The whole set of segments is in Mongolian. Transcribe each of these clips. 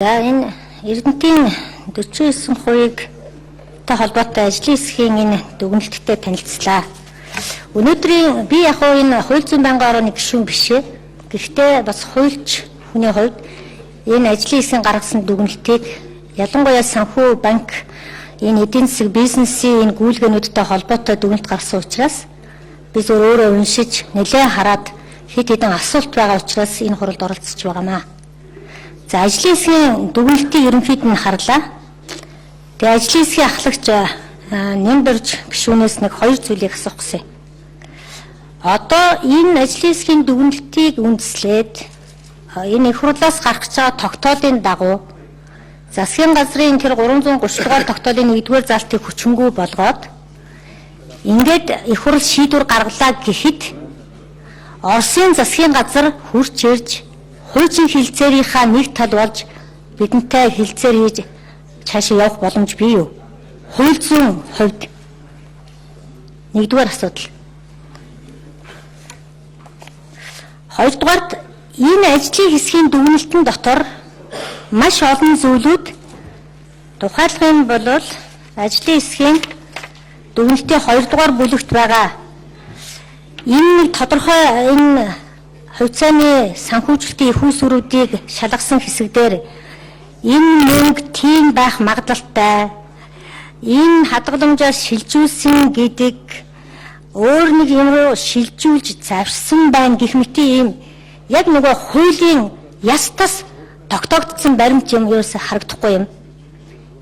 За энэ Эрдэнэтийн 49%-ийг та холбоотой ажлын хэсгийн энэ дүгнэлттэй танилцлаа. Өнөөдрийн би яг энэ хууль зүйн байнгын орооны гишүүн биш ээ. Гэхдээ бас хуульч хүний хувьд энэ ажлын хэсгийн гаргасан дүгнэлтийг ялангуяа санхүү банк энэ эдийн засаг бизнесийн энэ гүйлгээнүүдтэй холбоотой дүгнэлт гаргасан учраас би зөв өөрөө уншиж нэлээд хараад хэд хэдэн асуулт байгаа учраас энэ хуралд оролцож байгаамаа. За ажлын хэсгийн дүгнэлтийг ерөнхийд нь харлаа. Тэгээ ажлын хэсгийн ахлагч Нямдорж гишүүнээс нэг хоёр зүйлийг асуух гэсэн. Одоо энэ ажлын хэсгийн дүгнэлтийг үндэслээд энэ их хурлаас гарах гэж байгаа тогтоолын дагуу засгийн газрын тэр 330 дугаар тогтоолын 1-р залтыг хүчингүй болгоод ингээд их хурл шийдвэр гаргалаа гэхэд Оросын засгийн газар хурц ирж хуучин хилцээрийнхаа нэг тал болж бидэнтэй хилцээр хийж цаашаа явах боломж бий юу? Хууль зүйн хувьд нэгдүгээр асуудал. Хоёрдугаарт энэ ажлын хэсгийн дүгнэлтэн дотор маш олон зүйлүүд тухайлах юм бол ажлын хэсгийн дүгнэлтийн 2-р бүлэгт байгаа энэ нэг тодорхой энэ хувьцааны санхүүжилтийн их үүсвэрүүдийг шалгасан хэсэгдэр энэ мөнгө тийм байх магадлалтай энэ хадгаламжаас шилжүүлсэн гэдэг өөр нэг юм руу шилжүүлж завшсан байна гэх мэт ийм яг нөгөө хуулийн ястас тогтоогдсон баримт юм ерөөсө харагдахгүй юм.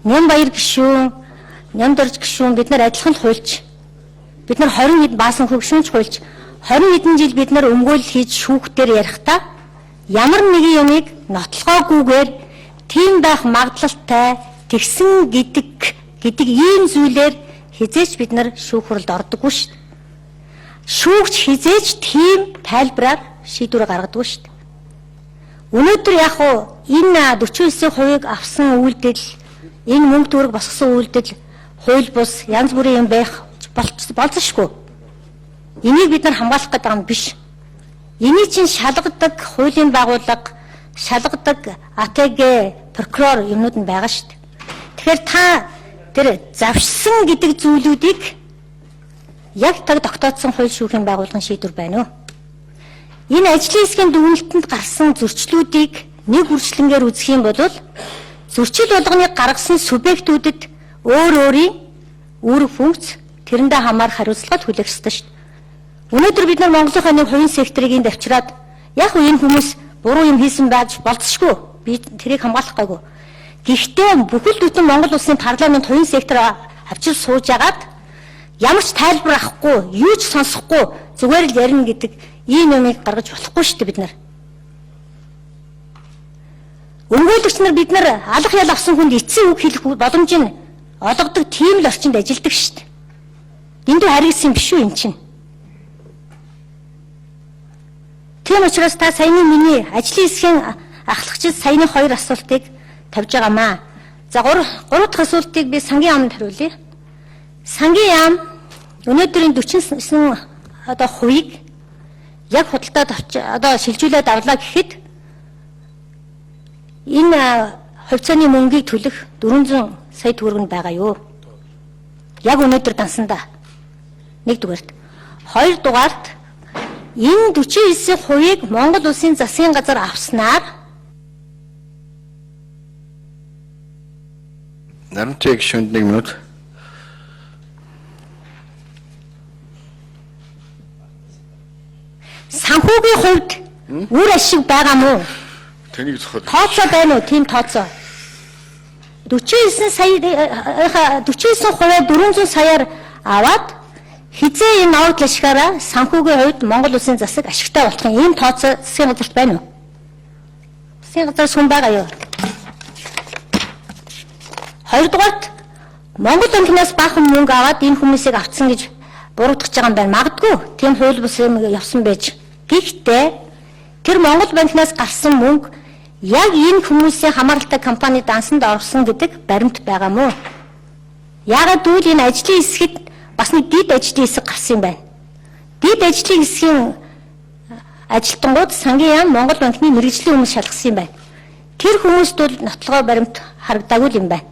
Нямбаяр гишүүн, Нямдорж гишүүн бид нар адилхан хуульч. Бид нар 20 хэд баасан хөгшүүнч хуульч 20 хэдэн жил бид нар өмгөөл хийж шүүхтэр ярихдаа ямар нэгэн юмыг нотлохоогүйгээр тийм байх магадлалтай тэгсэн гэдэг ийм зүйлээр хизээч бид нар шүүх хурлд ордоггүй шүү дээ. Шүүгч хизээч тийм тайлбараар шийдвэр гаргадаггүй шүү дээ. Өнөөдөр яг энэ 49%-ийг авсан үйлдэл энэ мөнгө төгрөг босгосон үйлдэл хууль бус янз бүрийн юм байх болцсошгүй. Энийг бид нар хамгаалах гэдэг юм биш. Энийг чинь шалгадаг хуулийн байгууллага, шалгадаг АТГ, прокурор юмнууд нь байгаа шүү дээ. Тэгэхээр та тэр завшсан гэдэг зүйлүүдийг яг тогтоодсон хууль шүүхийн байгууллагын шийдвэр байна уу? Энэ ажлын хэсгийн дүгнэлтэнд гарсан зөрчлүүдийг нэг үржлэнгээр үзэх юм бол зөрчил болгоныг гаргасан субъектүүдэд өөр өөрийн үүрэг функц тэрэндээ хамаарах хариуцлага хүлээх ёстой шүү дээ. Өнөөдөр бид нар Монголынхаа нэг хувийн секторыг энд авчираад яг энэ хүмүүс буруу юм хийсэн байж болцсошгүй. Би тэрийг хамгаалах гайгүй. Гэхдээ бүхэл бүтэн Монгол улсын парламент хувийн сектор авчир сууж агаад ямар ч тайлбар авахгүй, юу ч сонсохгүй зүгээр л ярина гэдэг ийм юмыг гаргаж болохгүй шүү дээ бид нар. Өмгөөлөгч нар бид нар алах ял авсан хүнд эцсийн үг хэлэх боломжийг олгодог тийм л орчинд ажилладаг шүү дээ. Энд харгасан биш үү эн чинь? Тийм учраас та саяны миний ажлын хэсгийн ахлагчид саяны 2 асуултыг тавьж байгаамаа. За 3 дахь асуултыг би сангийн яамд хариулъя. Сангийн яам өнөөдрийн 49 одоо хувийг яг худалдаад одоо шилжүүлээд авлаа гэхэд энэ хувьцааны мөнгийг төлөх 400 сая төгрөг байгаа юу? Яг өнөөдөр дансандаа. Нэгдүгээрт. Хоёрдугаарт энэ 49%-ийг Монгол улсын засгийн газар авснаар Наримтыг шүнд 1 минут. санхүүгийн хувьд үр ашиг байгаа мó? Тэнийг зөвхөн Тооцоо байна уу? Тийм тооцоо. 49 сая 49%-аар 400 саяар аваад хизээ энэ аваад ашигаараа санхүүгийн хувьд Монгол улсын засаг ашигтай болох юм. Ийм тооцоо засгийн газарт байна уу? Засгийн газар сүм байгаа юу? Хоёрдугаарт Монгол банкнаас баахан мөнгө аваад энэ хүмүүсийг авцсан гэж буруутгах байгаа юм байна. Магадгүй тийм хууль бус юм явсан байж. Гэхдээ тэр Монгол банкнаас гарсан мөнгө яг энэ хүмүүсийн хамааралтай компани дансанд орсон гэдэг баримт байгаа мó? Яагаад гэвэл энэ ажлын хэсгэд бас нэг дид ажлын хэсэг гарсан юм байна. Дид ажлын хэсгийн ажилтнууд сангийн яам Монгол банкны мэргэжлийн өмнө шалгасан юм байна. Тэр хүмүүст бол нотлогоо баримт харагдаагүй юм байна.